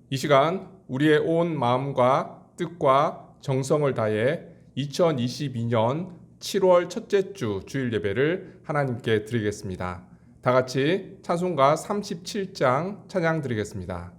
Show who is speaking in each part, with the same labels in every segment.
Speaker 1: 이 시간 우리의 온 마음과 뜻과 정성을 다해 2022년 7월 첫째 주 주일 예배를 하나님께 드리겠습니다. 다 같이 찬송가 37장 찬양 드리겠습니다.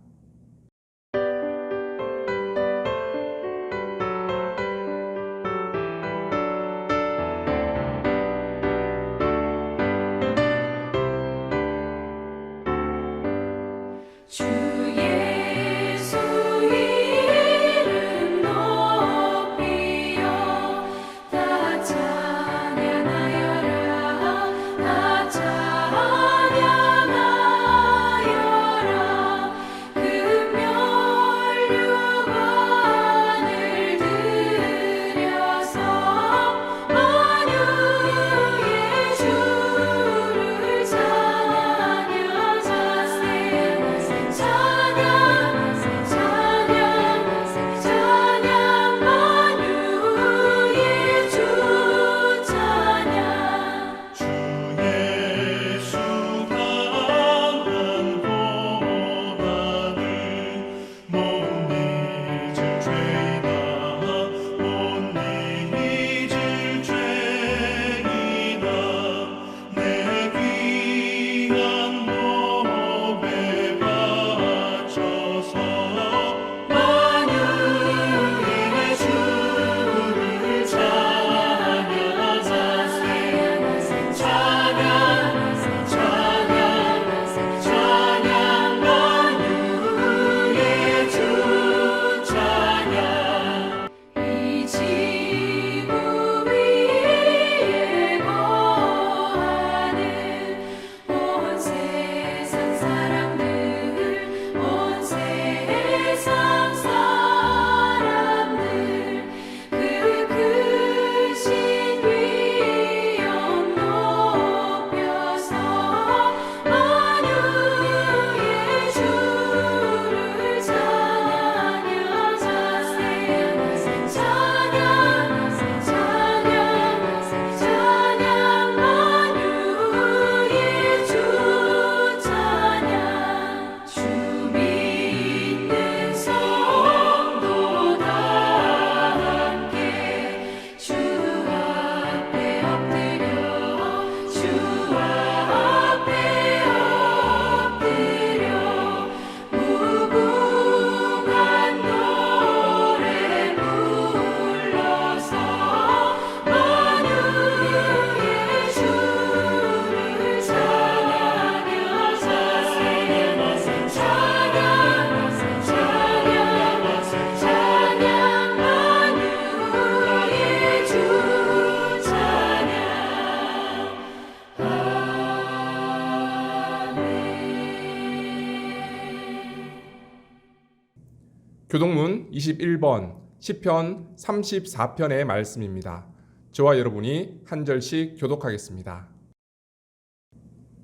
Speaker 1: 교동문 21번 시편 34편의 말씀입니다. 저와 여러분이 한 절씩 교독하겠습니다.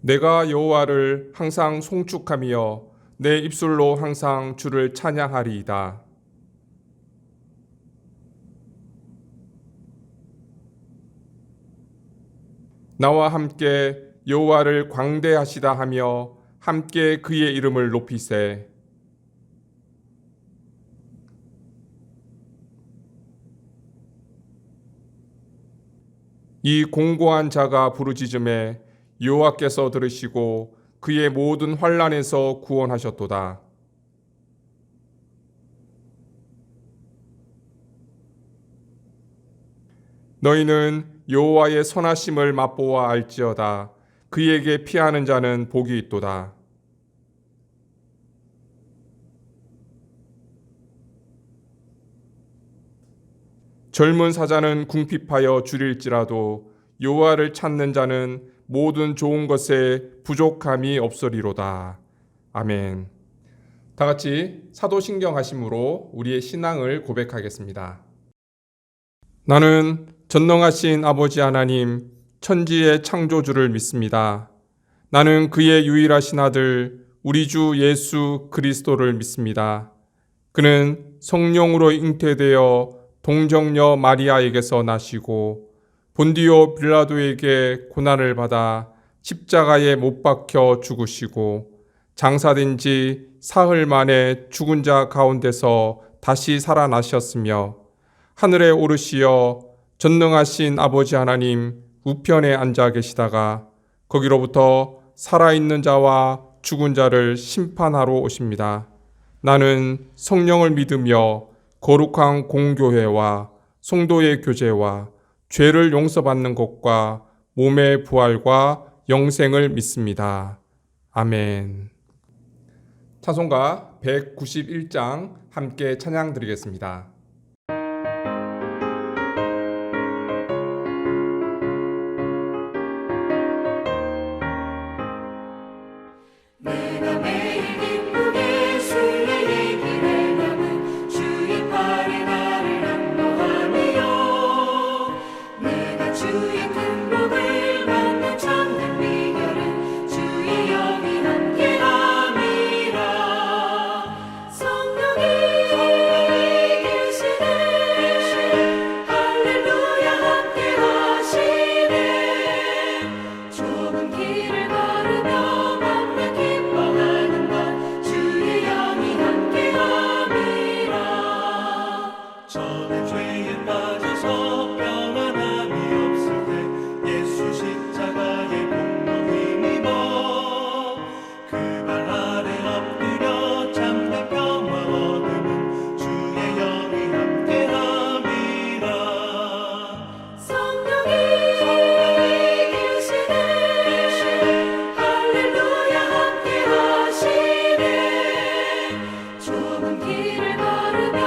Speaker 1: 내가 여호와를 항상 송축하며 내 입술로 항상 주를 찬양하리이다. 나와 함께 여호와를 광대하시다 하며 함께 그의 이름을 높이세. 이 공고한 자가 부르짖음에 여호와께서 들으시고 그의 모든 환난에서 구원하셨도다. 너희는 여호와의 선하심을 맛보아 알지어다. 그에게 피하는 자는 복이 있도다. 젊은 사자는 궁핍하여 줄일지라도 여호와를 찾는 자는 모든 좋은 것에 부족함이 없으리로다. 아멘. 다 같이 사도신경하심으로 우리의 신앙을 고백하겠습니다. 나는 전능하신 아버지 하나님, 천지의 창조주를 믿습니다. 나는 그의 유일하신 아들, 우리 주 예수 그리스도를 믿습니다. 그는 성령으로 잉태되어 동정녀 마리아에게서 나시고 본디오 빌라도에게 고난을 받아 십자가에 못 박혀 죽으시고 장사된 지 사흘 만에 죽은 자 가운데서 다시 살아나셨으며 하늘에 오르시어 전능하신 아버지 하나님 우편에 앉아 계시다가 거기로부터 살아있는 자와 죽은 자를 심판하러 오십니다. 나는 성령을 믿으며 거룩한 공교회와 성도의 교제와 죄를 용서받는 것과 몸의 부활과 영생을 믿습니다. 아멘. 찬송가 191장 함께 찬양 드리겠습니다.
Speaker 2: 내가 매일 기쁘게 주의 얘기를 나누 주의 팔에 나를 안보하며 내가 주의 큰 복을 받는 참된 비결은 주의 영이 함께함이라. 성령이 계시네 할렐루야 함께하시네. 좁은 길을 걸으며 기뻐하는 것 주의 영이 함께함이라.
Speaker 3: 저는 죄에 빠져서 평안함이 없을 때 예수 십자가의 공로 힘입어 그 발 아래 엎드려 참된 평화 얻음은 주의 영이 함께함이라.
Speaker 2: 성령이 계시네 할렐루야 함께하시네. 좁은 길을 걸으며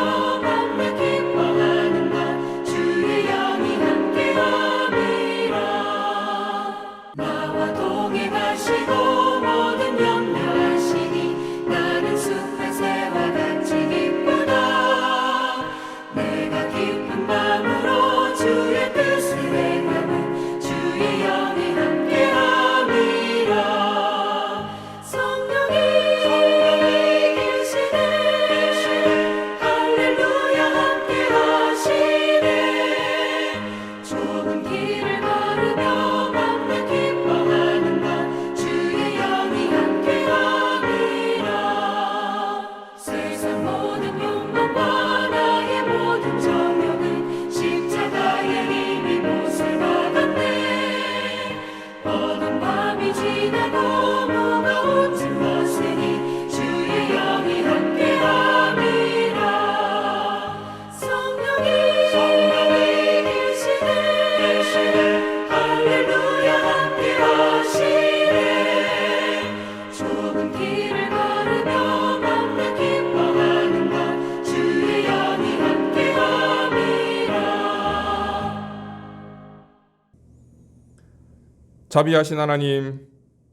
Speaker 2: 만나 기뻐하는 것 주의 영이 함께함이라. 나와 동행하시고 모든 염려하시니 나는 숲의 새와 같이 기쁘다. 내가 기쁜 마음으로 주의 뜻을 행하면 주의 영이 함께함이라. 성령이 계시네 할렐루야 함께하시네. 좁은 길을 걸으며 만나 기뻐하는 것 주의 영이 함께함이라. 세상 모든 욕망과 나의 모든 정욕은 십자가에 이미 못을 박았네. 어두운 밤이 지나고 무거운 짐 벗으니 주의 영이 함께함이라. 성령이 계시네 할렐루야 함께하시네. 좁은 길을 걸으며 만나 기뻐하는 것 주의 영이 함께함이라.
Speaker 1: 자비하신 하나님,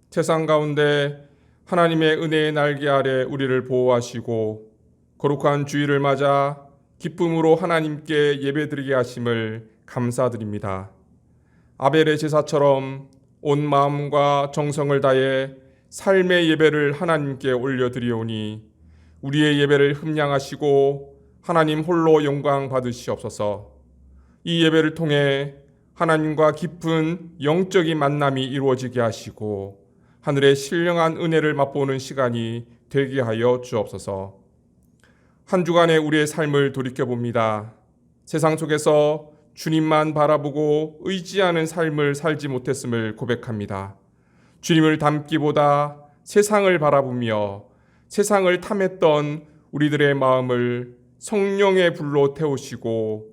Speaker 1: 세상 가운데 하나님의 은혜의 날개 아래 우리를 보호하시고 거룩한 주일을 맞아 기쁨으로 하나님께 예배드리게 하심을 감사드립니다. 아벨의 제사처럼 온 마음과 정성을 다해 삶의 예배를 하나님께 올려드리오니 우리의 예배를 흠량하시고 하나님 홀로 영광 받으시옵소서. 이 예배를 통해 하나님과 깊은 영적인 만남이 이루어지게 하시고 하늘의 신령한 은혜를 맛보는 시간이 되게 하여 주옵소서. 한 주간의 우리의 삶을 돌이켜봅니다. 세상 속에서 주님만 바라보고 의지하는 삶을 살지 못했음을 고백합니다. 주님을 닮기보다 세상을 바라보며 세상을 탐했던 우리들의 마음을 성령의 불로 태우시고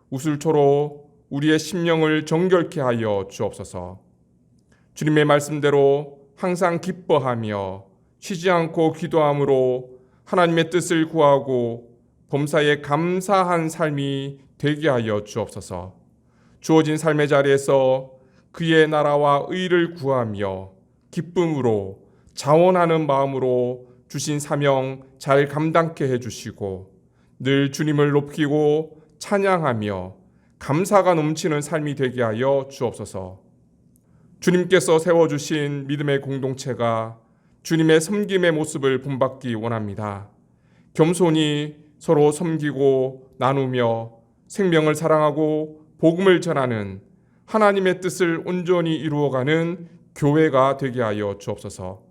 Speaker 1: 우슬초로 우리의 심령을 정결케 하여 주옵소서. 주님의 말씀대로 항상 기뻐하며 쉬지 않고 기도함으로 하나님의 뜻을 구하고 범사에 감사한 삶이 되게 하여 주옵소서. 주어진 삶의 자리에서 그의 나라와 의를 구하며 기쁨으로 자원하는 마음으로 주신 사명 잘 감당케 해주시고 늘 주님을 높이고 찬양하며 감사가 넘치는 삶이 되게 하여 주옵소서. 주님께서 세워주신 믿음의 공동체가 주님의 섬김의 모습을 본받기 원합니다. 겸손히 서로 섬기고 나누며 생명을 사랑하고 복음을 전하는 하나님의 뜻을 온전히 이루어가는 교회가 되게 하여 주옵소서.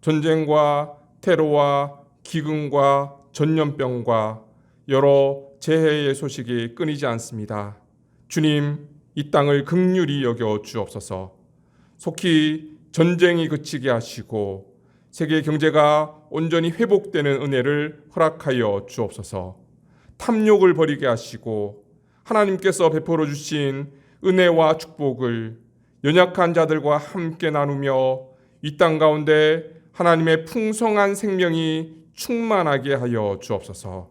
Speaker 1: 전쟁과 테러와 기근과 전염병과 여러 재해의 소식이 끊이지 않습니다. 주님, 이 땅을 긍휼히 여겨 주옵소서. 속히 전쟁이 그치게 하시고 세계 경제가 온전히 회복되는 은혜를 허락하여 주옵소서. 탐욕을 버리게 하시고 하나님께서 베풀어 주신 은혜와 축복을 연약한 자들과 함께 나누며 이 땅 가운데 하나님의 풍성한 생명이 충만하게 하여 주옵소서.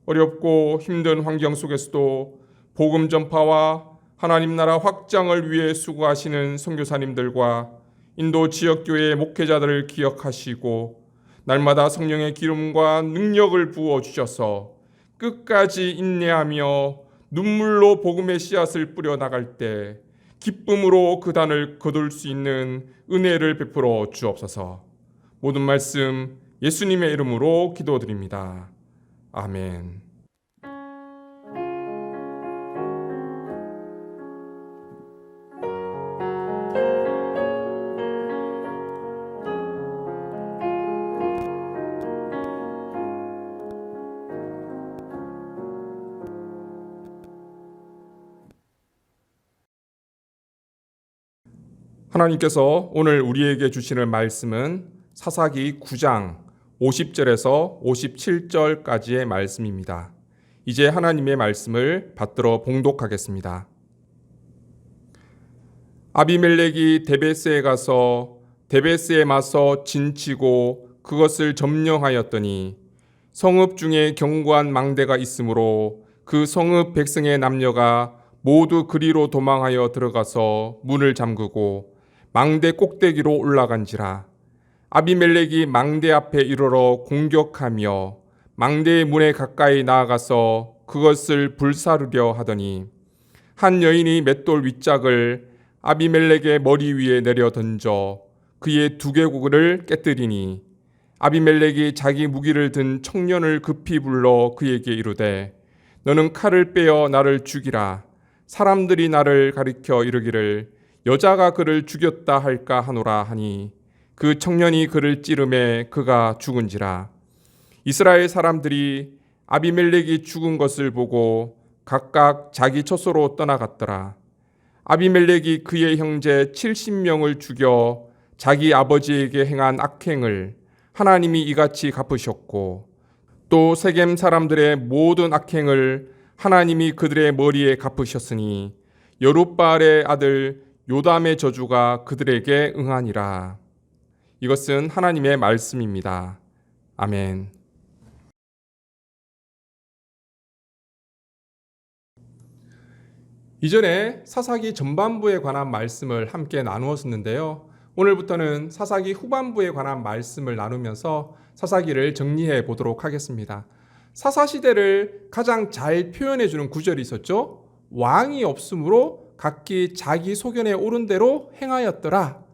Speaker 1: 어렵고 힘든 환경 속에서도 복음 전파와 하나님 나라 확장을 위해 수고하시는 선교사님들과 인도 지역교회 목회자들을 기억하시고 날마다 성령의 기름과 능력을 부어 주셔서 끝까지 인내하며 눈물로 복음의 씨앗을 뿌려 나갈 때 기쁨으로 그 단을 거둘 수 있는 은혜를 베풀어 주옵소서. 모든 말씀 예수님의 이름으로 기도드립니다. 아멘. 하나님께서 오늘 우리에게 주시는 말씀은 사사기 9장 50절에서 57절까지의 말씀입니다. 이제 하나님의 말씀을 받들어 봉독하겠습니다. 아비멜렉이 데베스에 가서 데베스에 맞서 진치고 그것을 점령하였더니 성읍 중에 견고한 망대가 있으므로 그 성읍 백성의 남녀가 모두 그리로 도망하여 들어가서 문을 잠그고 망대 꼭대기로 올라간지라. 아비멜렉이 망대 앞에 이르러 공격하며 망대의 문에 가까이 나아가서 그것을 불사르려 하더니 한 여인이 맷돌 윗짝을 아비멜렉의 머리 위에 내려 던져 그의 두개골을 깨뜨리니 아비멜렉이 자기 무기를 든 청년을 급히 불러 그에게 이르되 너는 칼을 빼어 나를 죽이라. 사람들이 나를 가리켜 이르기를 여자가 그를 죽였다 할까 하노라 하니 그 청년이 그를 찌르매 그가 죽은지라. 이스라엘 사람들이 아비멜렉이 죽은 것을 보고 각각 자기 처소로 떠나갔더라. 아비멜렉이 그의 형제 70명을 죽여 자기 아버지에게 행한 악행을 하나님이 이같이 갚으셨고 또 세겜 사람들의 모든 악행을 하나님이 그들의 머리에 갚으셨으니 여룻바알의 아들 요담의 저주가 그들에게 응하니라. 이것은 하나님의 말씀입니다. 아멘. 이전에 사사기 전반부에 관한 말씀을 함께 나누었었는데요. 오늘부터는 사사기 후반부에 관한 말씀을 나누면서 사사기를 정리해 보도록 하겠습니다. 사사시대를 가장 잘 표현해주는 구절이 있었죠. 왕이 없으므로 각기 자기 소견에 오른 대로 행하였더라.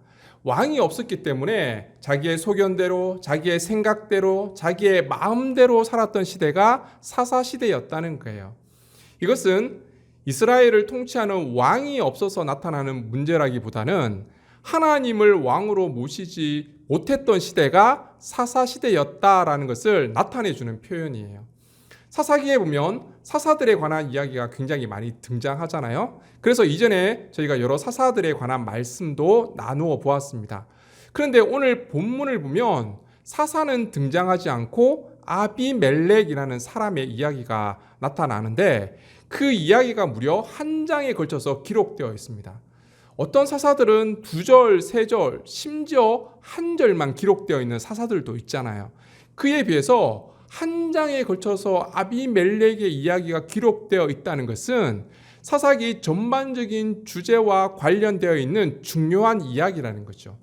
Speaker 1: 왕이 없었기 때문에 자기의 소견대로, 자기의 생각대로, 자기의 마음대로 살았던 시대가 사사시대였다는 거예요. 이것은 이스라엘을 통치하는 왕이 없어서 나타나는 문제라기보다는 하나님을 왕으로 모시지 못했던 시대가 사사시대였다라는 것을 나타내주는 표현이에요. 사사기에 보면 사사들에 관한 이야기가 굉장히 많이 등장하잖아요. 그래서 이전에 저희가 여러 사사들에 관한 말씀도 나누어 보았습니다. 그런데 오늘 본문을 보면 사사는 등장하지 않고 아비멜렉이라는 사람의 이야기가 나타나는데 그 이야기가 무려 한 장에 걸쳐서 기록되어 있습니다. 어떤 사사들은 2절, 3절, 심지어 한 절만 기록되어 있는 사사들도 있잖아요. 그에 비해서 한 장에 걸쳐서 아비멜렉의 이야기가 기록되어 있다는 것은 사사기 전반적인 주제와 관련되어 있는 중요한 이야기라는 거죠.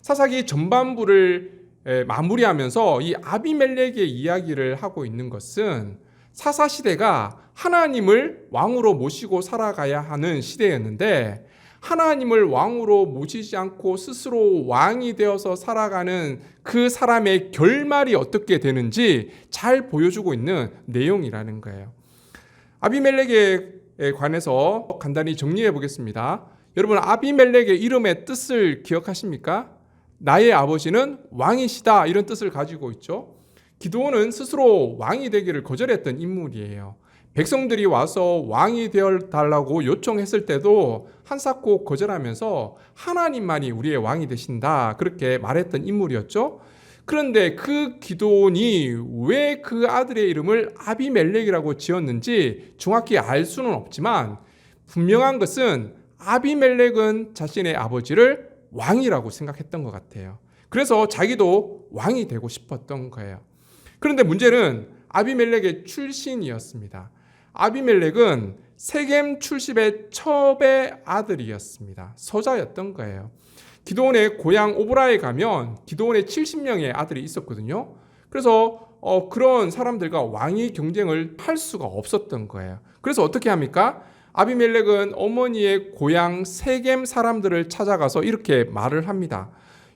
Speaker 1: 사사기 전반부를 마무리하면서 이 아비멜렉의 이야기를 하고 있는 것은 사사시대가 하나님을 왕으로 모시고 살아가야 하는 시대였는데 하나님을 왕으로 모시지 않고 스스로 왕이 되어서 살아가는 그 사람의 결말이 어떻게 되는지 잘 보여주고 있는 내용이라는 거예요. 아비멜렉에 관해서 간단히 정리해 보겠습니다. 여러분, 아비멜렉의 이름의 뜻을 기억하십니까? 나의 아버지는 왕이시다 이런 뜻을 가지고 있죠. 기드온은 스스로 왕이 되기를 거절했던 인물이에요. 백성들이 와서 왕이 되어달라고 요청했을 때도 한사코 거절하면서 하나님만이 우리의 왕이 되신다 그렇게 말했던 인물이었죠. 그런데 그 기드온이 왜 그 아들의 이름을 아비멜렉이라고 지었는지 정확히 알 수는 없지만 분명한 것은 아비멜렉은 자신의 아버지를 왕이라고 생각했던 것 같아요. 그래서 자기도 왕이 되고 싶었던 거예요. 그런데 문제는 아비멜렉의 출신이었습니다. 아비멜렉은 세겜 출신의 첩의 아들이었습니다. 서자였던 거예요. 기드온의 고향 오브라에 가면 기드온의 70명의 아들이 있었거든요. 그래서 그런 사람들과 왕위 경쟁을 할 수가 없었던 거예요. 그래서 어떻게 합니까? 아비멜렉은 어머니의 고향 세겜 사람들을 찾아가서 이렇게 말을 합니다.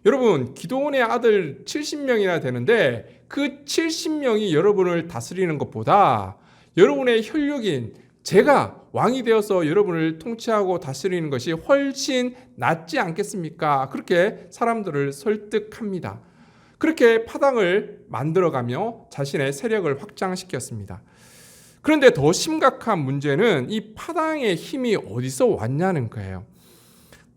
Speaker 1: 여러분, 기드온의 아들 70명이나 되는데 그 70명이 여러분을 다스리는 것보다 여러분의 혈육인 제가 왕이 되어서 여러분을 통치하고 다스리는 것이 훨씬 낫지 않겠습니까? 그렇게 사람들을 설득합니다. 그렇게 파당을 만들어가며 자신의 세력을 확장시켰습니다. 그런데 더 심각한 문제는 이 파당의 힘이 어디서 왔냐는 거예요.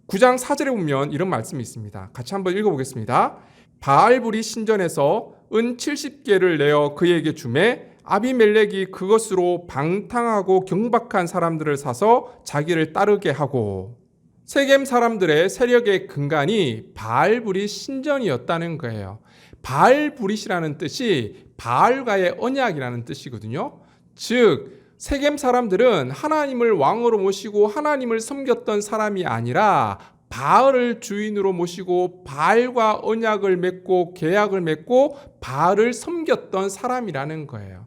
Speaker 1: 9장 4절에 보면 이런 말씀이 있습니다. 같이 한번 읽어보겠습니다. 바알불이 신전에서 은 70개를 내어 그에게 주매 아비멜렉이 그것으로 방탕하고 경박한 사람들을 사서 자기를 따르게 하고 세겜 사람들의 세력의 근간이 바알불이 신전이었다는 거예요. 바알불이라는 뜻이 바알과의 언약이라는 뜻이거든요. 즉 세겜 사람들은 하나님을 왕으로 모시고 하나님을 섬겼던 사람이 아니라 바알을 주인으로 모시고 바알과 언약을 맺고 계약을 맺고 바알을 섬겼던 사람이라는 거예요.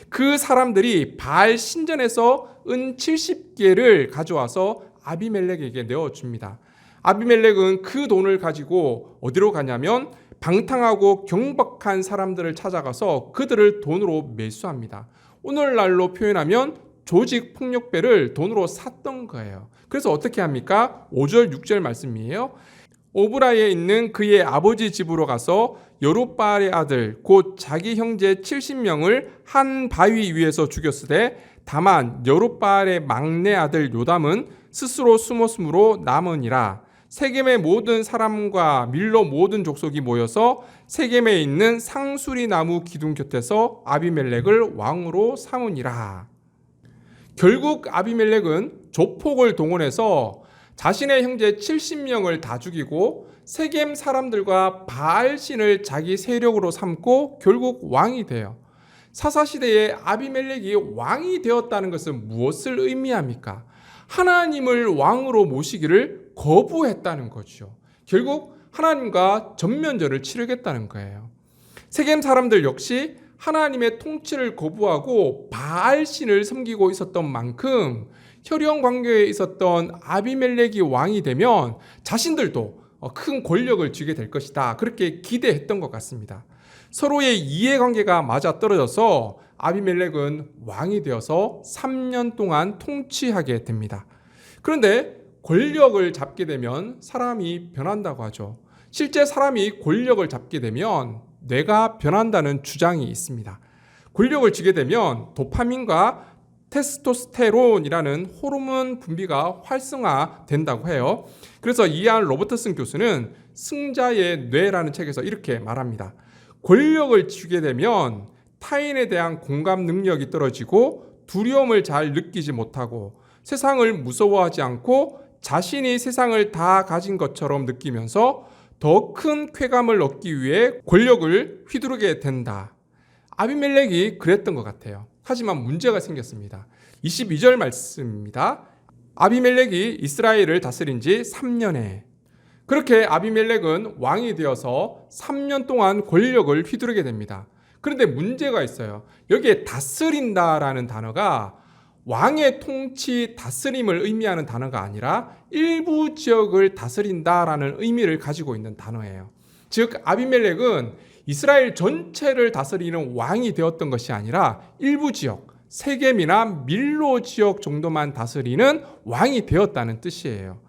Speaker 1: 그 사람들이 바알 신전에서 은 70개를 가져와서 아비멜렉에게 내어줍니다. 아비멜렉은 그 돈을 가지고 어디로 가냐면 방탕하고 경박한 사람들을 찾아가서 그들을 돈으로 매수합니다. 오늘날로 표현하면 조직 폭력배를 돈으로 샀던 거예요. 그래서 어떻게 합니까? 5절 6절 말씀이에요. 오브라에 있는 그의 아버지 집으로 가서 여룻바알의 아들 곧 자기 형제 70명을 한 바위 위에서 죽였으되 다만 여룻바알의 막내 아들 요담은 스스로 숨었으므로 남으니라. 세겜의 모든 사람과 밀로 모든 족속이 모여서 세겜에 있는 상수리 나무 기둥 곁에서 아비멜렉을 왕으로 삼으니라. 결국 아비멜렉은 조폭을 동원해서 자신의 형제 70명을 다 죽이고 세겜 사람들과 바알신을 자기 세력으로 삼고 결국 왕이 돼요. 사사시대에 아비멜렉이 왕이 되었다는 것은 무엇을 의미합니까? 하나님을 왕으로 모시기를 거부했다는 거죠. 결국 하나님과 전면전을 치르겠다는 거예요. 세겜 사람들 역시 하나님의 통치를 거부하고 바알신을 섬기고 있었던 만큼 혈연 관계에 있었던 아비멜렉이 왕이 되면 자신들도 큰 권력을 쥐게 될 것이다. 그렇게 기대했던 것 같습니다. 서로의 이해관계가 맞아떨어져서 아비멜렉은 왕이 되어서 3년 동안 통치하게 됩니다. 그런데 권력을 잡게 되면 사람이 변한다고 하죠. 실제 사람이 권력을 잡게 되면 뇌가 변한다는 주장이 있습니다. 권력을 쥐게 되면 도파민과 테스토스테론이라는 호르몬 분비가 활성화된다고 해요. 그래서 이안 로버트슨 교수는 승자의 뇌라는 책에서 이렇게 말합니다. 권력을 쥐게 되면 타인에 대한 공감 능력이 떨어지고 두려움을 잘 느끼지 못하고 세상을 무서워하지 않고 자신이 세상을 다 가진 것처럼 느끼면서 더 큰 쾌감을 얻기 위해 권력을 휘두르게 된다. 아비멜렉이 그랬던 것 같아요. 하지만 문제가 생겼습니다. 22절 말씀입니다. 아비멜렉이 이스라엘을 다스린 지 3년에 그렇게 아비멜렉은 왕이 되어서 3년 동안 권력을 휘두르게 됩니다. 그런데 문제가 있어요. 여기에 다스린다라는 단어가 왕의 통치, 다스림을 의미하는 단어가 아니라 일부 지역을 다스린다라는 의미를 가지고 있는 단어예요. 즉 아비멜렉은 이스라엘 전체를 다스리는 왕이 되었던 것이 아니라 일부 지역, 세겜이나 밀로 지역 정도만 다스리는 왕이 되었다는 뜻이에요.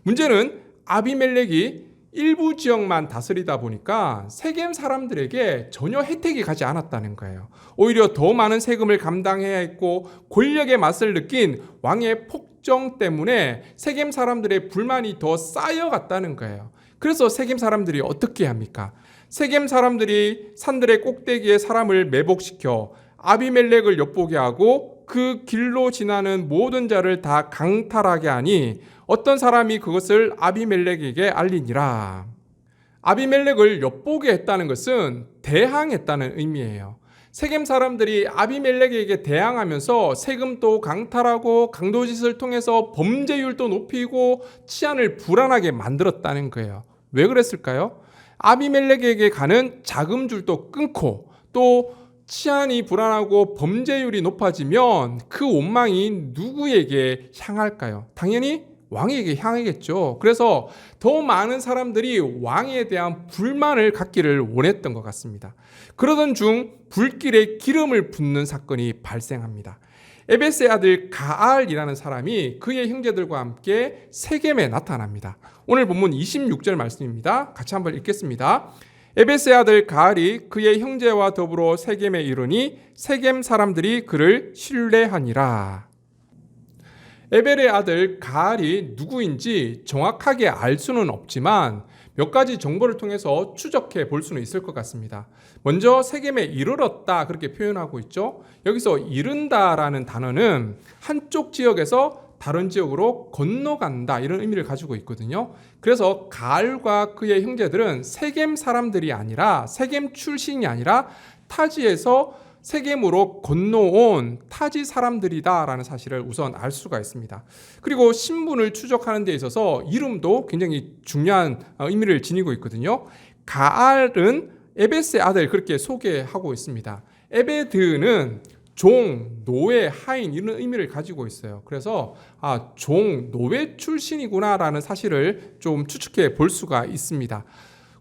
Speaker 1: 문제는 아비멜렉이 일부 지역만 다스리다 보니까 세겜 사람들에게 전혀 혜택이 가지 않았다는 거예요. 오히려 더 많은 세금을 감당해야 했고 권력의 맛을 느낀 왕의 폭정 때문에 세겜 사람들의 불만이 더 쌓여갔다는 거예요. 그래서 세겜 사람들이 어떻게 합니까? 세겜 사람들이 산들의 꼭대기에 사람을 매복시켜 아비멜렉을 엿보게 하고 그 길로 지나는 모든 자를 다 강탈하게 하니 어떤 사람이 그것을 아비멜렉에게 알리니라. 아비멜렉을 엿보게 했다는 것은 대항했다는 의미예요. 세겜 사람들이 아비멜렉에게 대항하면서 세금도 강탈하고 강도짓을 통해서 범죄율도 높이고 치안을 불안하게 만들었다는 거예요. 왜 그랬을까요? 아비멜렉에게 가는 자금줄도 끊고 또 치안이 불안하고 범죄율이 높아지면 그 원망이 누구에게 향할까요? 당연히 왕에게 향하겠죠. 그래서 더 많은 사람들이 왕에 대한 불만을 갖기를 원했던 것 같습니다. 그러던 중 불길에 기름을 붓는 사건이 발생합니다. 에베스의 아들 가알이라는 사람이 그의 형제들과 함께 세겜에 나타납니다. 오늘 본문 26절 말씀입니다. 같이 한번 읽겠습니다. 에베스의 아들 가알이 그의 형제와 더불어 세겜에 이르니 세겜 사람들이 그를 신뢰하니라. 에벨의 아들 가알이 누구인지 정확하게 알 수는 없지만 몇 가지 정보를 통해서 추적해 볼 수는 있을 것 같습니다. 먼저 세겜에 이르렀다 그렇게 표현하고 있죠. 여기서 이른다라는 단어는 한쪽 지역에서 다른 지역으로 건너간다 이런 의미를 가지고 있거든요. 그래서 가알과 그의 형제들은 세겜 사람들이 아니라 세겜 출신이 아니라 타지에서 세겜으로 건너온 타지 사람들이다라는 사실을 우선 알 수가 있습니다. 그리고 신분을 추적하는 데 있어서 이름도 굉장히 중요한 의미를 지니고 있거든요. 가알은 에베스의 아들 그렇게 소개하고 있습니다. 에베드는 종, 노예, 하인 이런 의미를 가지고 있어요. 그래서 종, 노예 출신이구나라는 사실을 좀 추측해 볼 수가 있습니다.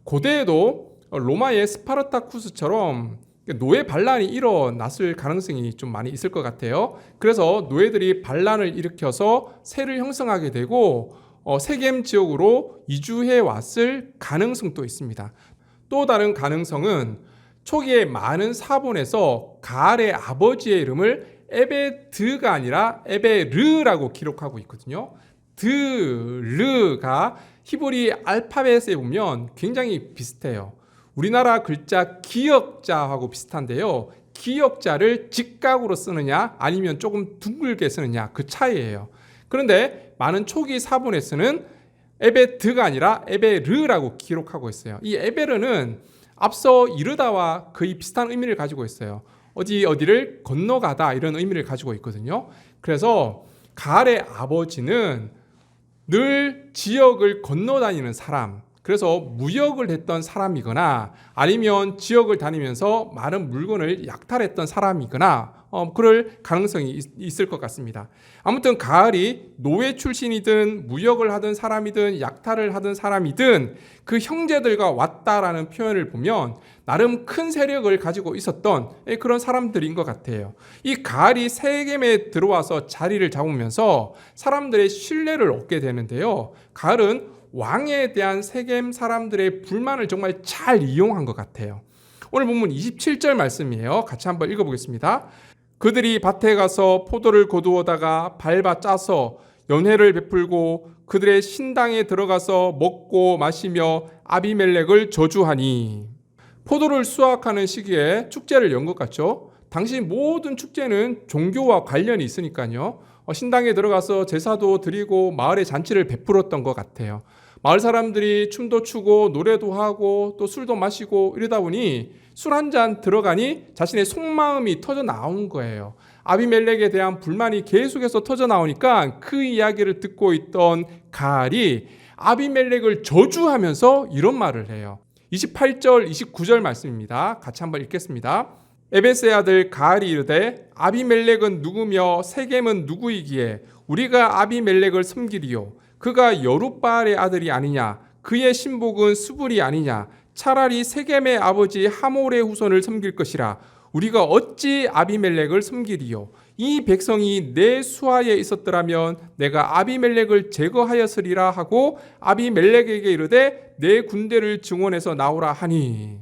Speaker 1: 고대에도 로마의 스파르타쿠스처럼 노예 반란이 일어났을 가능성이 좀 많이 있을 것 같아요. 그래서 노예들이 반란을 일으켜서 세를 형성하게 되고 세겜 지역으로 이주해 왔을 가능성도 있습니다. 또 다른 가능성은 초기에 많은 사본에서 가알의 아버지의 이름을 에베드가 아니라 에베르라고 기록하고 있거든요. 드르가 히브리 알파벳에 보면 굉장히 비슷해요. 우리나라 글자 기역자하고 비슷한데요. 기역자를 직각으로 쓰느냐 아니면 조금 둥글게 쓰느냐 그 차이예요. 그런데 많은 초기 사본에서는 에베드가 아니라 에베르라고 기록하고 있어요. 이 에베르는 앞서 이르다와 거의 비슷한 의미를 가지고 있어요. 어디를 건너가다 이런 의미를 가지고 있거든요. 그래서 가알의 아버지는 늘 지역을 건너다니는 사람, 그래서 무역을 했던 사람이거나 아니면 지역을 다니면서 많은 물건을 약탈했던 사람이거나 그럴 가능성이 있을 것 같습니다. 아무튼 가알이 노예 출신이든 무역을 하던 사람이든 약탈을 하던 사람이든 그 형제들과 왔다라는 표현을 보면 나름 큰 세력을 가지고 있었던 그런 사람들인 것 같아요. 이 가알이 세겜에 들어와서 자리를 잡으면서 사람들의 신뢰를 얻게 되는데요. 가알은 왕에 대한 세겜 사람들의 불만을 정말 잘 이용한 것 같아요. 오늘 본문 27절 말씀이에요. 같이 한번 읽어보겠습니다. 그들이 밭에 가서 포도를 거두어다가 밟아 짜서 연회를 베풀고 그들의 신당에 들어가서 먹고 마시며 아비멜렉을 저주하니. 포도를 수확하는 시기에 축제를 연 것 같죠. 당시 모든 축제는 종교와 관련이 있으니까요. 신당에 들어가서 제사도 드리고 마을에 잔치를 베풀었던 것 같아요. 마을 사람들이 춤도 추고 노래도 하고 또 술도 마시고 이러다 보니 술 한 잔 들어가니 자신의 속마음이 터져 나온 거예요. 아비멜렉에 대한 불만이 계속해서 터져 나오니까 그 이야기를 듣고 있던 가알이 아비멜렉을 저주하면서 이런 말을 해요. 28절 29절 말씀입니다. 같이 한번 읽겠습니다. 에베스의 아들 가알이 이르되 아비멜렉은 누구며 세겜은 누구이기에 우리가 아비멜렉을 섬기리요 그가 여룻바알의 아들이 아니냐 그의 신복은 수불이 아니냐 차라리 세겜의 아버지 하몰의 후손을 섬길 것이라 우리가 어찌 아비멜렉을 섬기리요. 이 백성이 내 수하에 있었더라면 내가 아비멜렉을 제거하였으리라 하고 아비멜렉에게 이르되 내 군대를 증원해서 나오라 하니.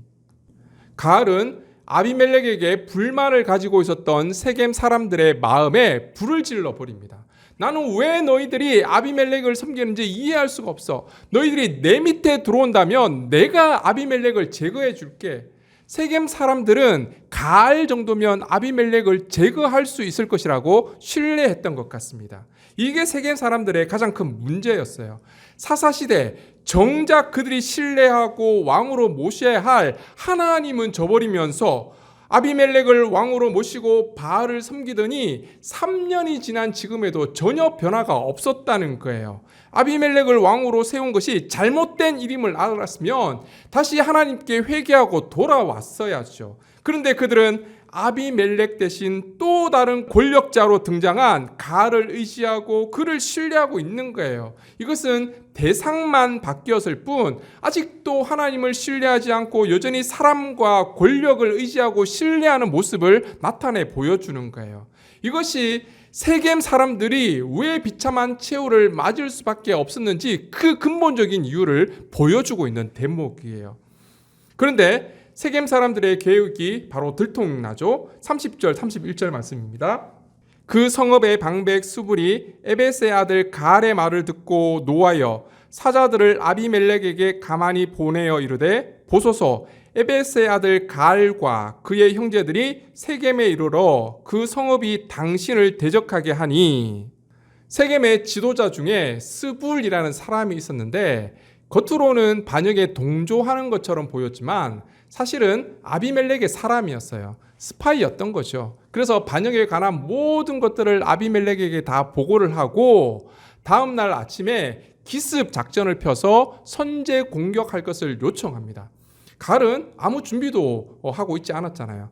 Speaker 1: 가을은 아비멜렉에게 불만을 가지고 있었던 세겜 사람들의 마음에 불을 질러 버립니다. 나는 왜 너희들이 아비멜렉을 섬기는지 이해할 수가 없어. 너희들이 내 밑에 들어온다면 내가 아비멜렉을 제거해 줄게. 세겜 사람들은 가을 정도면 아비멜렉을 제거할 수 있을 것이라고 신뢰했던 것 같습니다. 이게 세겜 사람들의 가장 큰 문제였어요. 사사시대 정작 그들이 신뢰하고 왕으로 모셔야 할 하나님은 저버리면서 아비멜렉을 왕으로 모시고 바알을 섬기더니 3년이 지난 지금에도 전혀 변화가 없었다는 거예요. 아비멜렉을 왕으로 세운 것이 잘못된 일임을 알았으면 다시 하나님께 회개하고 돌아왔어야죠. 그런데 그들은 아비멜렉 대신 또 다른 권력자로 등장한 가알을 의지하고 그를 신뢰하고 있는 거예요. 이것은 대상만 바뀌었을 뿐 아직도 하나님을 신뢰하지 않고 여전히 사람과 권력을 의지하고 신뢰하는 모습을 나타내 보여주는 거예요. 이것이 세겜 사람들이 왜 비참한 최후를 맞을 수밖에 없었는지 그 근본적인 이유를 보여주고 있는 대목이에요. 그런데 세겜 사람들의 계획이 바로 들통나죠. 30절 31절 말씀입니다. 그 성읍의 방백 수불이 에벳의 아들 가알의 말을 듣고 노하여 사자들을 아비멜렉에게 가만히 보내어 이르되 보소서 에벳의 아들 가알과 그의 형제들이 세겜에 이르러 그 성읍이 당신을 대적하게 하니. 세겜의 지도자 중에 스불이라는 사람이 있었는데 겉으로는 반역에 동조하는 것처럼 보였지만 사실은 아비멜렉의 사람이었어요. 스파이였던 거죠. 그래서 반역에 관한 모든 것들을 아비멜렉에게 다 보고를 하고 다음 날 아침에 기습 작전을 펴서 선제 공격할 것을 요청합니다. 가알은 아무 준비도 하고 있지 않았잖아요.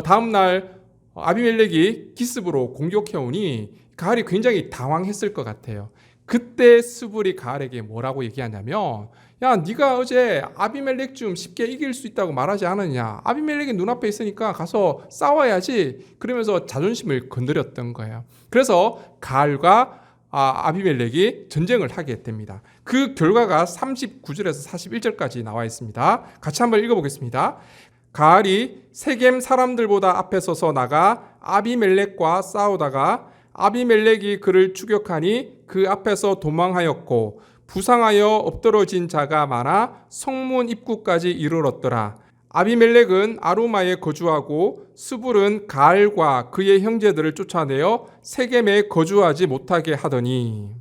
Speaker 1: 다음 날 아비멜렉이 기습으로 공격해 오니 가알이 굉장히 당황했을 것 같아요. 그때 스불이 가알에게 뭐라고 얘기하냐면 야, 네가 어제 아비멜렉 좀 쉽게 이길 수 있다고 말하지 않았냐. 아비멜렉이 눈앞에 있으니까 가서 싸워야지. 그러면서 자존심을 건드렸던 거예요. 그래서 가알과 아비멜렉이 전쟁을 하게 됩니다. 그 결과가 39절에서 41절까지 나와 있습니다. 같이 한번 읽어보겠습니다. 가알이 세겜 사람들보다 앞에 서서 나가 아비멜렉과 싸우다가 아비멜렉이 그를 추격하니 그 앞에서 도망하였고 부상하여 엎드러진 자가 많아 성문 입구까지 이르렀더라. 아비멜렉은 아루마에 거주하고 스불은 가알과 그의 형제들을 쫓아내어 세겜에 거주하지 못하게 하더니.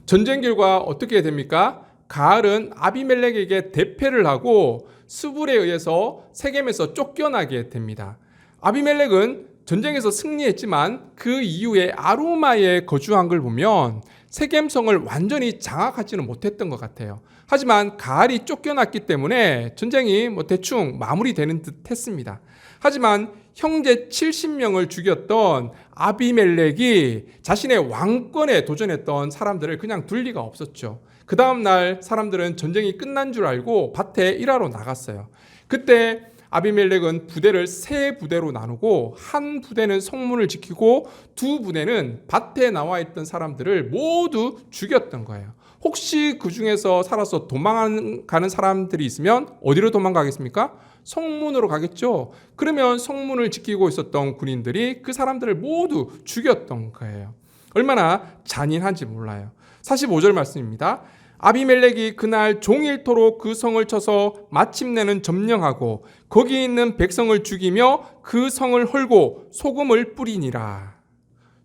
Speaker 1: 전쟁 결과 어떻게 됩니까? 가알은 아비멜렉에게 대패를 하고 스불에 의해서 세겜에서 쫓겨나게 됩니다. 아비멜렉은 전쟁에서 승리했지만 그 이후에 아루마에 거주한 걸 보면 세겜성을 완전히 장악하지는 못했던 것 같아요. 하지만 가알이 쫓겨났기 때문에 전쟁이 대충 마무리되는 듯 했습니다. 하지만 형제 70명을 죽였던 아비멜렉이 자신의 왕권에 도전했던 사람들을 그냥 둘 리가 없었죠. 그 다음 날 사람들은 전쟁이 끝난 줄 알고 밭에 일하러 나갔어요. 그때 아비멜렉은 부대를 세 부대로 나누고 한 부대는 성문을 지키고 두 부대는 밭에 나와 있던 사람들을 모두 죽였던 거예요. 혹시 그 중에서 살아서 도망가는 사람들이 있으면 어디로 도망가겠습니까? 성문으로 가겠죠. 그러면 성문을 지키고 있었던 군인들이 그 사람들을 모두 죽였던 거예요. 얼마나 잔인한지 몰라요. 45절 말씀입니다. 아비멜렉이 그날 종일토록 그 성을 쳐서 마침내는 점령하고 거기 있는 백성을 죽이며 그 성을 헐고 소금을 뿌리니라.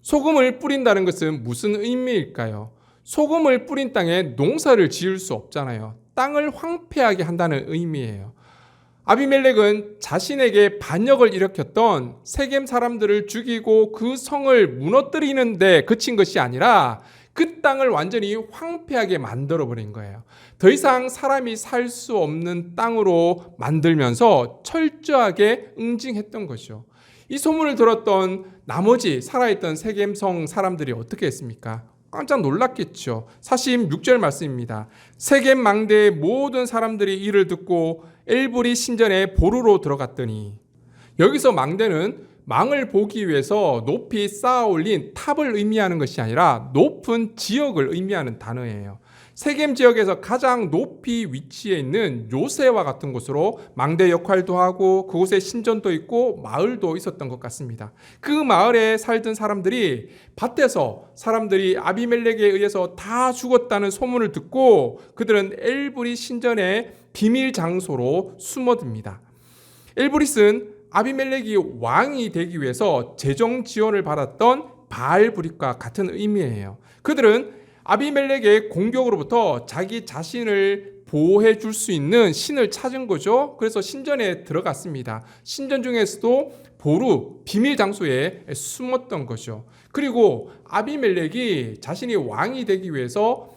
Speaker 1: 소금을 뿌린다는 것은 무슨 의미일까요? 소금을 뿌린 땅에 농사를 지을 수 없잖아요. 땅을 황폐하게 한다는 의미예요. 아비멜렉은 자신에게 반역을 일으켰던 세겜 사람들을 죽이고 그 성을 무너뜨리는 데 그친 것이 아니라 그 땅을 완전히 황폐하게 만들어버린 거예요. 더 이상 사람이 살 수 없는 땅으로 만들면서 철저하게 응징했던 거죠. 이 소문을 들었던 나머지 살아있던 세겜성 사람들이 어떻게 했습니까? 깜짝 놀랐겠죠. 46절 말씀입니다. 세겜 망대의 모든 사람들이 이를 듣고 엘브리 신전에 보루로 들어갔더니. 여기서 망대는 망을 보기 위해서 높이 쌓아 올린 탑을 의미하는 것이 아니라 높은 지역을 의미하는 단어예요. 세겜 지역에서 가장 높이 위치해 있는 요새와 같은 곳으로 망대 역할도 하고 그곳에 신전도 있고 마을도 있었던 것 같습니다. 그 마을에 살던 사람들이 밭에서 사람들이 아비멜렉에 의해서 다 죽었다는 소문을 듣고 그들은 엘브릿 신전의 비밀 장소로 숨어듭니다. 엘브릿은 아비멜렉이 왕이 되기 위해서 재정 지원을 받았던 바알브릿과 같은 의미예요. 그들은 아비멜렉의 공격으로부터 자기 자신을 보호해 줄 수 있는 신을 찾은 거죠. 그래서 신전에 들어갔습니다. 신전 중에서도 보루, 비밀 장소에 숨었던 거죠. 그리고 아비멜렉이 자신이 왕이 되기 위해서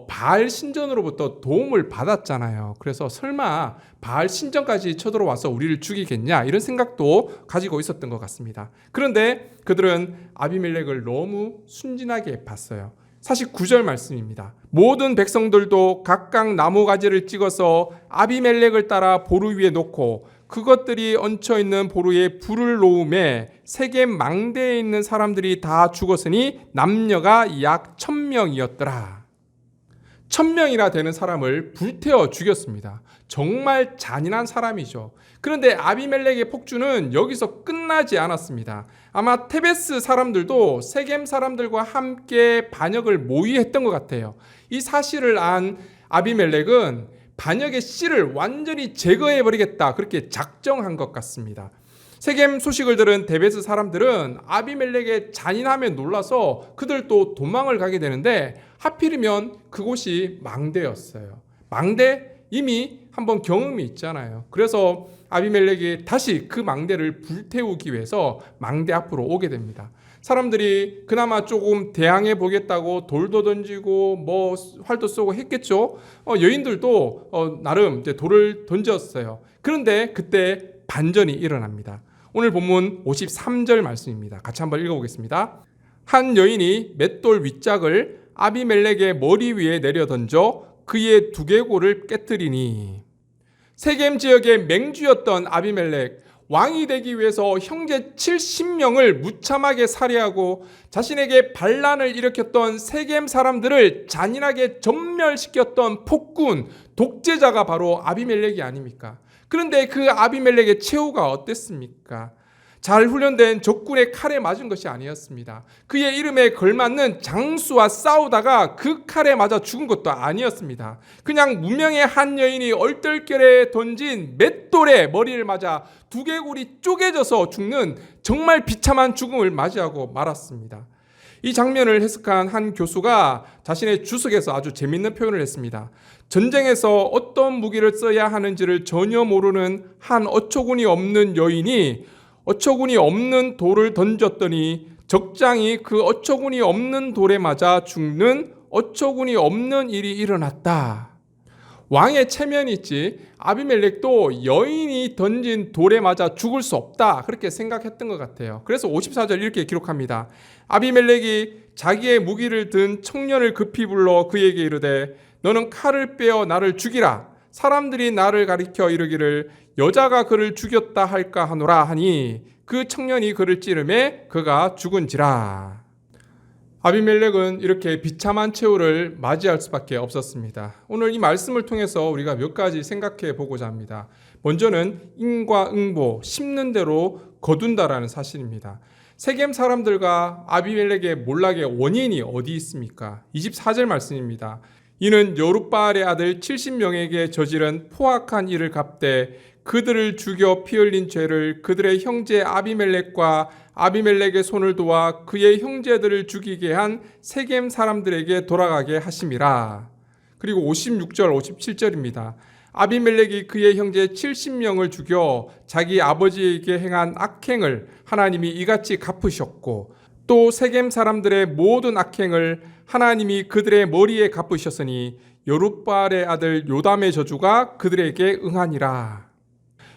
Speaker 1: 바알 신전으로부터 도움을 받았잖아요. 그래서 설마 바알 신전까지 쳐들어와서 우리를 죽이겠냐 이런 생각도 가지고 있었던 것 같습니다. 그런데 그들은 아비멜렉을 너무 순진하게 봤어요. 49절 말씀입니다. 모든 백성들도 각각 나무가지를 찍어서 아비멜렉을 따라 보루 위에 놓고 그것들이 얹혀 있는 보루에 불을 놓음에 세겜 망대에 있는 사람들이 다 죽었으니 남녀가 약 1000명이었더라. 1000명이나 되는 사람을 불태워 죽였습니다. 정말 잔인한 사람이죠. 그런데 아비멜렉의 폭주는 여기서 끝나지 않았습니다. 아마 테베스 사람들도 세겜 사람들과 함께 반역을 모의했던 것 같아요. 이 사실을 안 아비멜렉은 반역의 씨를 완전히 제거해버리겠다 그렇게 작정한 것 같습니다. 세겜 소식을 들은 데베스 사람들은 아비멜렉의 잔인함에 놀라서 그들도 도망을 가게 되는데 하필이면 그곳이 망대였어요. 망대 이미 한번 경험이 있잖아요. 그래서 아비멜렉이 다시 그 망대를 불태우기 위해서 망대 앞으로 오게 됩니다. 사람들이 그나마 조금 대항해 보겠다고 돌도 던지고 뭐 활도 쏘고 했겠죠. 여인들도 나름 이제 돌을 던졌어요. 그런데 그때 반전이 일어납니다. 오늘 본문 53절 말씀입니다. 같이 한번 읽어보겠습니다. 한 여인이 맷돌 윗짝을 아비멜렉의 머리 위에 내려 던져 그의 두개골을 깨뜨리니 세겜 지역의 맹주였던 아비멜렉 왕이 되기 위해서 형제 70명을 무참하게 살해하고 자신에게 반란을 일으켰던 세겜 사람들을 잔인하게 전멸시켰던 폭군 독재자가 바로 아비멜렉이 아닙니까? 그런데 그 아비멜렉의 최후가 어땠습니까? 잘 훈련된 적군의 칼에 맞은 것이 아니었습니다. 그의 이름에 걸맞는 장수와 싸우다가 그 칼에 맞아 죽은 것도 아니었습니다. 그냥 무명의 한 여인이 얼떨결에 던진 맷돌에 머리를 맞아 두개골이 쪼개져서 죽는 정말 비참한 죽음을 맞이하고 말았습니다. 이 장면을 해석한 한 교수가 자신의 주석에서 아주 재밌는 표현을 했습니다. 전쟁에서 어떤 무기를 써야 하는지를 전혀 모르는 한 어처구니 없는 여인이 어처구니 없는 돌을 던졌더니 적장이 그 어처구니 없는 돌에 맞아 죽는 어처구니 없는 일이 일어났다. 왕의 체면이 있지 아비멜렉도 여인이 던진 돌에 맞아 죽을 수 없다 그렇게 생각했던 것 같아요. 그래서 54절 이렇게 기록합니다. 아비멜렉이 자기의 무기를 든 청년을 급히 불러 그에게 이르되 너는 칼을 빼어 나를 죽이라. 사람들이 나를 가리켜 이르기를 여자가 그를 죽였다 할까 하노라 하니 그 청년이 그를 찌르매 그가 죽은지라. 아비멜렉은 이렇게 비참한 최후를 맞이할 수밖에 없었습니다. 오늘 이 말씀을 통해서 우리가 몇 가지 생각해 보고자 합니다. 먼저는 인과응보, 심는 대로 거둔다라는 사실입니다. 세겜 사람들과 아비멜렉의 몰락의 원인이 어디 있습니까? 24절 말씀입니다. 이는 여룻바알의 아들 70명에게 저지른 포악한 일을 갚되 그들을 죽여 피 흘린 죄를 그들의 형제 아비멜렉과 아비멜렉의 손을 도와 그의 형제들을 죽이게 한 세겜 사람들에게 돌아가게 하심이라. 그리고 56절 57절입니다. 아비멜렉이 그의 형제 70명을 죽여 자기 아버지에게 행한 악행을 하나님이 이같이 갚으셨고 또 세겜 사람들의 모든 악행을 하나님이 그들의 머리에 갚으셨으니 여룻바알의 아들 요담의 저주가 그들에게 응하니라.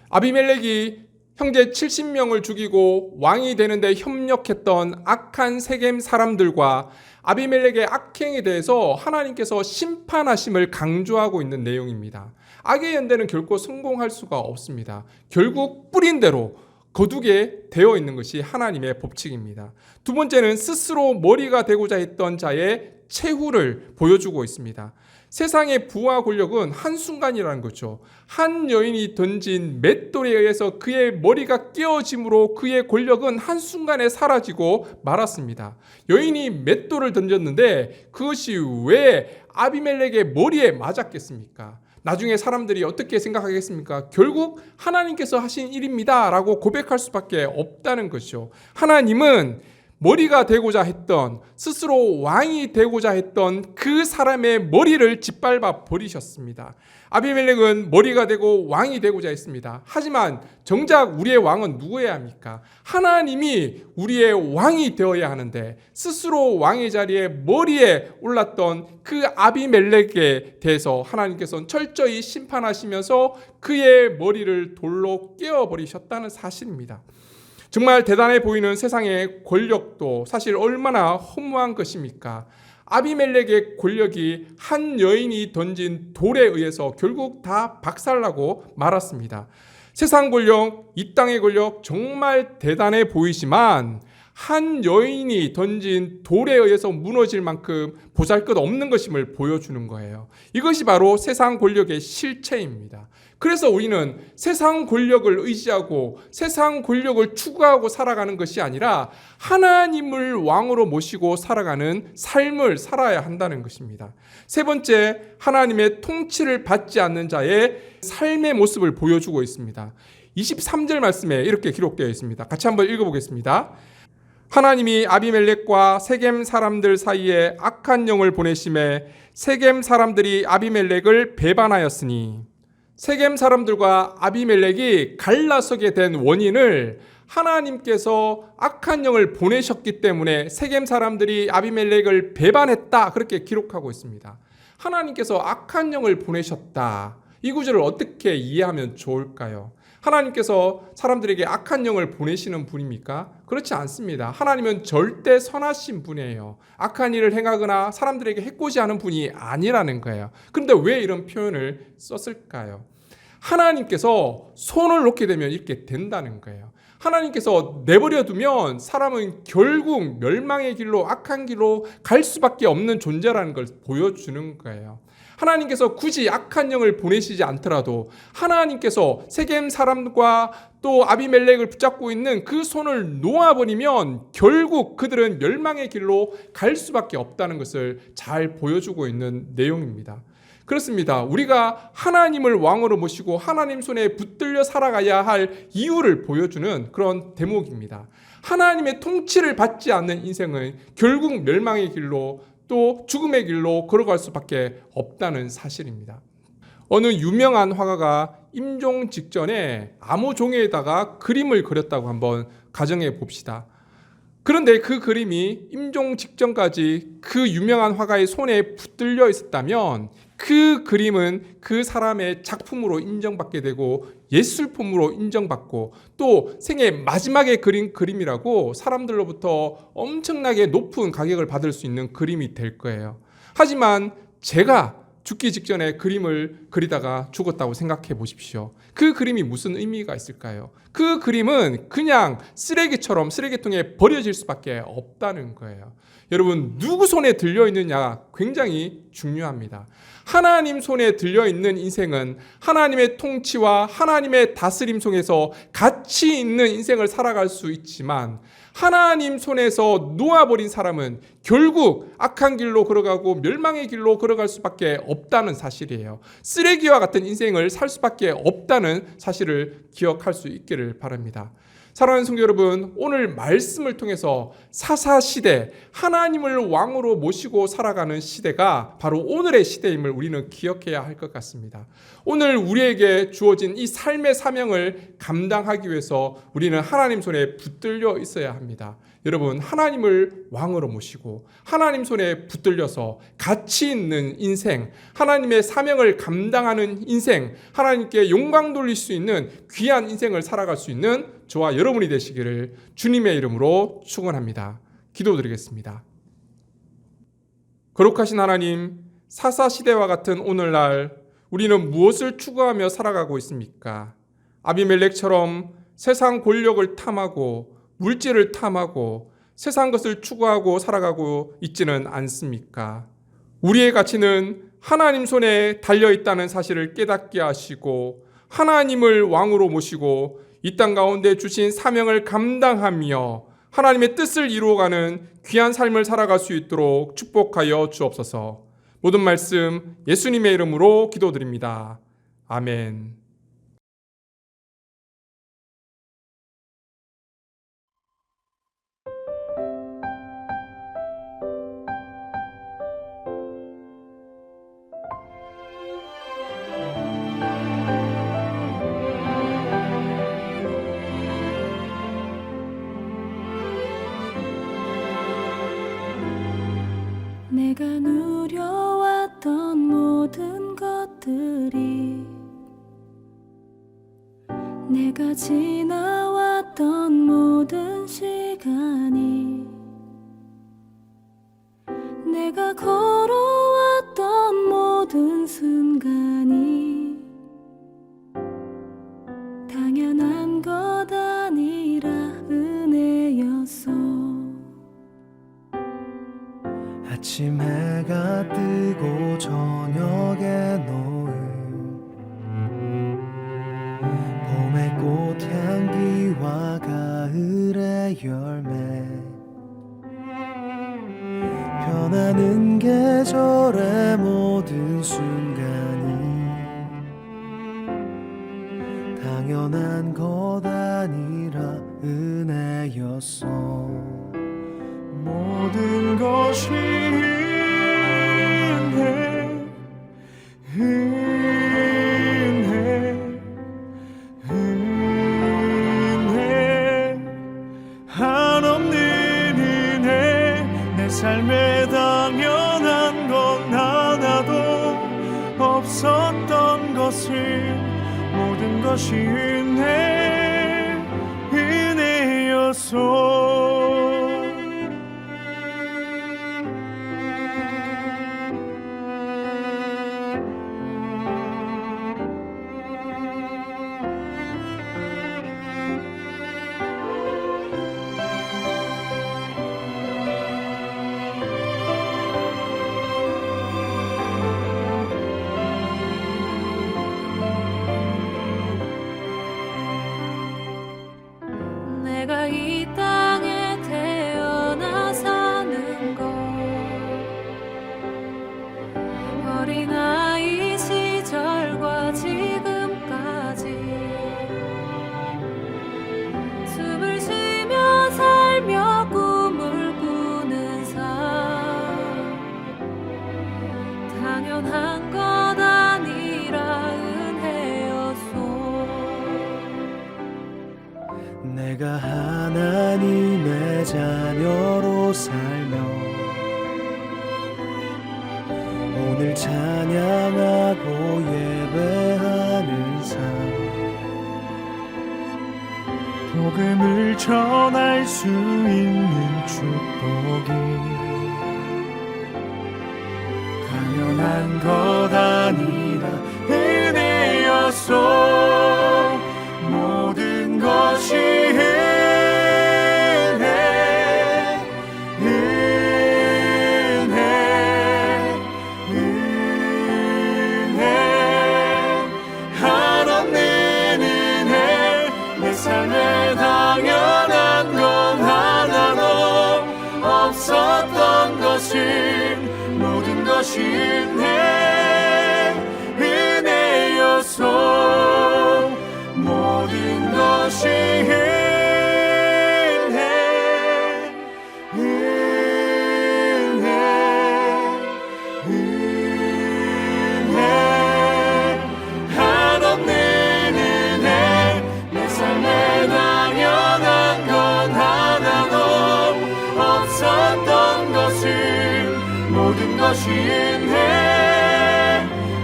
Speaker 1: 아비멜렉이 형제 70명을 죽이고 왕이 되는데 협력했던 악한 세겜 사람들과 아비멜렉의 악행에 대해서 하나님께서 심판하심을 강조하고 있는 내용입니다. 악의 연대는 결코 성공할 수가 없습니다. 결국 뿌린 대로 거두게 되어 있는 것이 하나님의 법칙입니다. 두 번째는 스스로 머리가 되고자 했던 자의 최후를 보여주고 있습니다. 세상의 부와 권력은 한순간이라는 거죠. 한 여인이 던진 맷돌에 의해서 그의 머리가 깨어짐으로 그의 권력은 한순간에 사라지고 말았습니다. 여인이 맷돌을 던졌는데 그것이 왜 아비멜렉의 머리에 맞았겠습니까? 나중에 사람들이 어떻게 생각하겠습니까? 결국 하나님께서 하신 일입니다 라고 고백할 수밖에 없다는 것이죠. 하나님은 머리가 되고자 했던, 스스로 왕이 되고자 했던 그 사람의 머리를 짓밟아 버리셨습니다. 아비멜렉은 머리가 되고 왕이 되고자 했습니다. 하지만 정작 우리의 왕은 누구여야 합니까? 하나님이 우리의 왕이 되어야 하는데 스스로 왕의 자리에 머리에 올랐던 그 아비멜렉에 대해서 하나님께서는 철저히 심판하시면서 그의 머리를 돌로 깨어버리셨다는 사실입니다. 정말 대단해 보이는 세상의 권력도 사실 얼마나 허무한 것입니까? 아비멜렉의 권력이 한 여인이 던진 돌에 의해서 결국 다 박살나고 말았습니다. 세상 권력, 이 땅의 권력 정말 대단해 보이지만 한 여인이 던진 돌에 의해서 무너질 만큼 보잘것없는 것임을 보여주는 거예요. 이것이 바로 세상 권력의 실체입니다. 그래서 우리는 세상 권력을 의지하고 세상 권력을 추구하고 살아가는 것이 아니라 하나님을 왕으로 모시고 살아가는 삶을 살아야 한다는 것입니다. 세 번째, 하나님의 통치를 받지 않는 자의 삶의 모습을 보여주고 있습니다. 23절 말씀에 이렇게 기록되어 있습니다. 같이 한번 읽어보겠습니다. 하나님이 아비멜렉과 세겜 사람들 사이에 악한 영을 보내심에 세겜 사람들이 아비멜렉을 배반하였으니, 세겜 사람들과 아비멜렉이 갈라서게 된 원인을 하나님께서 악한 영을 보내셨기 때문에 세겜 사람들이 아비멜렉을 배반했다, 그렇게 기록하고 있습니다. 하나님께서 악한 영을 보내셨다. 이 구절을 어떻게 이해하면 좋을까요? 하나님께서 사람들에게 악한 영을 보내시는 분입니까? 그렇지 않습니다. 하나님은 절대 선하신 분이에요. 악한 일을 행하거나 사람들에게 해코지하는 분이 아니라는 거예요. 그런데 왜 이런 표현을 썼을까요? 하나님께서 손을 놓게 되면 이렇게 된다는 거예요. 하나님께서 내버려 두면 사람은 결국 멸망의 길로, 악한 길로 갈 수밖에 없는 존재라는 걸 보여주는 거예요. 하나님께서 굳이 악한 영을 보내시지 않더라도 하나님께서 세겜 사람과 또 아비멜렉을 붙잡고 있는 그 손을 놓아버리면 결국 그들은 멸망의 길로 갈 수밖에 없다는 것을 잘 보여주고 있는 내용입니다. 그렇습니다. 우리가 하나님을 왕으로 모시고 하나님 손에 붙들려 살아가야 할 이유를 보여주는 그런 대목입니다. 하나님의 통치를 받지 않는 인생은 결국 멸망의 길로 또 죽음의 길로 걸어갈 수밖에 없다는 사실입니다. 어느 유명한 화가가 임종 직전에 암호 종이에다가 그림을 그렸다고 한번 가정해 봅시다. 그런데 그 그림이 임종 직전까지 그 유명한 화가의 손에 붙들려 있었다면 그 그림은 그 사람의 작품으로 인정받게 되고 예술품으로 인정받고 또 생애 마지막에 그린 그림이라고 사람들로부터 엄청나게 높은 가격을 받을 수 있는 그림이 될 거예요. 하지만 제가 죽기 직전에 그림을 그리다가 죽었다고 생각해 보십시오. 그 그림이 무슨 의미가 있을까요? 그 그림은 그냥 쓰레기처럼 쓰레기통에 버려질 수밖에 없다는 거예요. 여러분, 누구 손에 들려있느냐 굉장히 중요합니다. 하나님 손에 들려있는 인생은 하나님의 통치와 하나님의 다스림 속에서 가치 있는 인생을 살아갈 수 있지만 하나님 손에서 놓아버린 사람은 결국 악한 길로 걸어가고 멸망의 길로 걸어갈 수밖에 없다는 사실이에요. 쓰레기와 같은 인생을 살 수밖에 없다는 사실을 기억할 수 있기를 바랍니다. 사랑하는 성도 여러분, 오늘 말씀을 통해서 사사시대, 하나님을 왕으로 모시고 살아가는 시대가 바로 오늘의 시대임을 우리는 기억해야 할 것 같습니다. 오늘 우리에게 주어진 이 삶의 사명을 감당하기 위해서 우리는 하나님 손에 붙들려 있어야 합니다. 여러분, 하나님을 왕으로 모시고 하나님 손에 붙들려서 가치 있는 인생, 하나님의 사명을 감당하는 인생, 하나님께 영광 돌릴 수 있는 귀한 인생을 살아갈 수 있는 저와 여러분이 되시기를 주님의 이름으로 축원합니다. 기도드리겠습니다. 거룩하신 하나님, 사사시대와 같은 오늘날 우리는 무엇을 추구하며 살아가고 있습니까? 아비멜렉처럼 세상 권력을 탐하고 물질을 탐하고 세상 것을 추구하고 살아가고 있지는 않습니까? 우리의 가치는 하나님 손에 달려 있다는 사실을 깨닫게 하시고 하나님을 왕으로 모시고 이 땅 가운데 주신 사명을 감당하며 하나님의 뜻을 이루어가는 귀한 삶을 살아갈 수 있도록 축복하여 주옵소서. 모든 말씀 예수님의 이름으로 기도드립니다. 아멘.
Speaker 4: 내가 누려왔던 모든 것들이 내가 지나왔던 모든 시간이 내가 걸어왔던 모든 순간이 당연한 것 아니라 은혜였어.
Speaker 5: 아침 해가 뜨고 저녁에 노을 봄의 꽃향기와 가을의 열매 변하는 계절의 모든 순간이 당연한 것 아니라 은혜였어. 모든 것이 은혜 한없는 은혜 내 삶에 당연한 건 하나도 없었던 것을 모든 것이 은혜였어.
Speaker 4: 내가 이 땅에 태어나 사는 것 어린아이 시절과 지금까지 숨을 쉬며 살며 꿈을 꾸는 삶 당연한 것 아니라 은혜였소.
Speaker 5: 내가 하나님의 자녀로 살며 오늘 찬양하고 예배하는 삶 복음을 전할 수 있는 축복이 당연한 것 아니라 은혜였소. 모든 것이 은혜 한없는 은혜 내 삶에 당연한 건 하나도 없었던 것을 모든 것이 은혜였소. 모든 것이 은혜 한없는 은혜 내 삶에 당연한 건 하나도 없었던 것을 모든 것이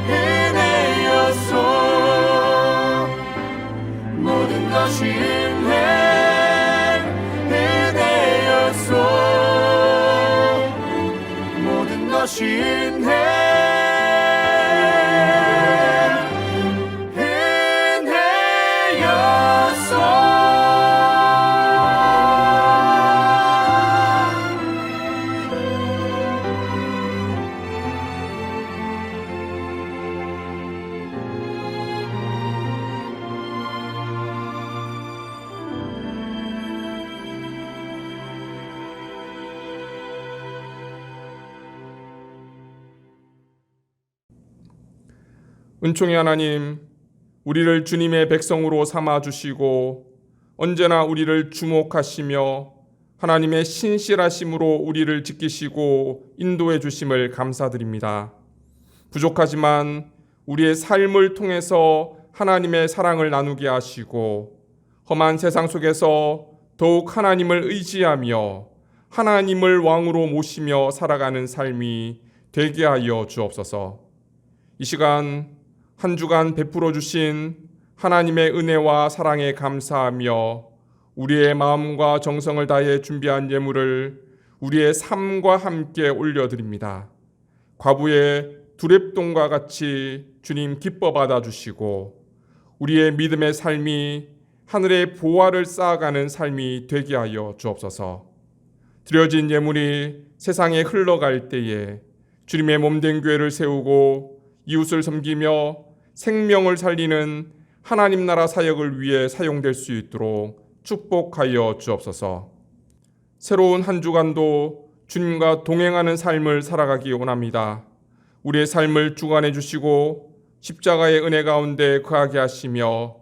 Speaker 5: 은혜였소. 모든 것이 은혜였소. 모든 것이 은혜였소.
Speaker 1: 은총의 하나님, 우리를 주님의 백성으로 삼아 주시고 언제나 우리를 주목하시며 하나님의 신실하심으로 우리를 지키시고 인도해 주심을 감사드립니다. 부족하지만 우리의 삶을 통해서 하나님의 사랑을 나누게 하시고 험한 세상 속에서 더욱 하나님을 의지하며 하나님을 왕으로 모시며 살아가는 삶이 되게 하여 주옵소서. 이 시간 한 주간 베풀어 주신 하나님의 은혜와 사랑에 감사하며 우리의 마음과 정성을 다해 준비한 예물을 우리의 삶과 함께 올려드립니다. 과부의 두렙돈과 같이 주님 기뻐 받아주시고 우리의 믿음의 삶이 하늘의 보화를 쌓아가는 삶이 되게 하여 주옵소서. 드려진 예물이 세상에 흘러갈 때에 주님의 몸된 교회를 세우고 이웃을 섬기며 생명을 살리는 하나님 나라 사역을 위해 사용될 수 있도록 축복하여 주옵소서. 새로운 한 주간도 주님과 동행하는 삶을 살아가기 원합니다. 우리의 삶을 주관해 주시고 십자가의 은혜 가운데 거하게 하시며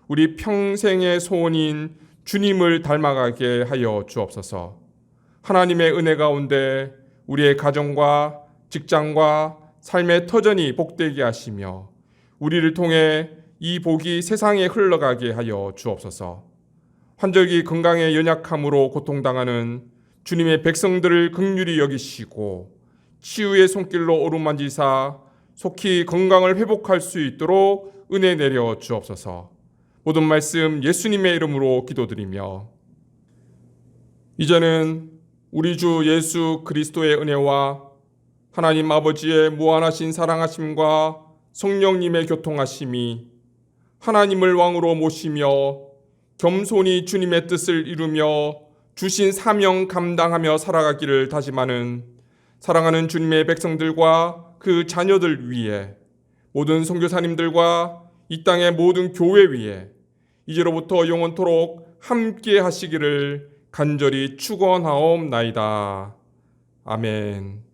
Speaker 1: 우리 평생의 소원인 주님을 닮아가게 하여 주옵소서. 하나님의 은혜 가운데 우리의 가정과 직장과 삶의 터전이 복되게 하시며 우리를 통해 이 복이 세상에 흘러가게 하여 주옵소서. 환절기 건강의 연약함으로 고통당하는 주님의 백성들을 긍휼히 여기시고 치유의 손길로 어루만지사 속히 건강을 회복할 수 있도록 은혜 내려 주옵소서. 모든 말씀 예수님의 이름으로 기도드리며 이제는 우리 주 예수 그리스도의 은혜와 하나님 아버지의 무한하신 사랑하심과 성령님의 교통하심이 하나님을 왕으로 모시며 겸손히 주님의 뜻을 이루며 주신 사명 감당하며 살아가기를 다짐하는 사랑하는 주님의 백성들과 그 자녀들 위해 모든 선교사님들과 이 땅의 모든 교회 위에 이제로부터 영원토록 함께 하시기를 간절히 축원하옵나이다. 아멘.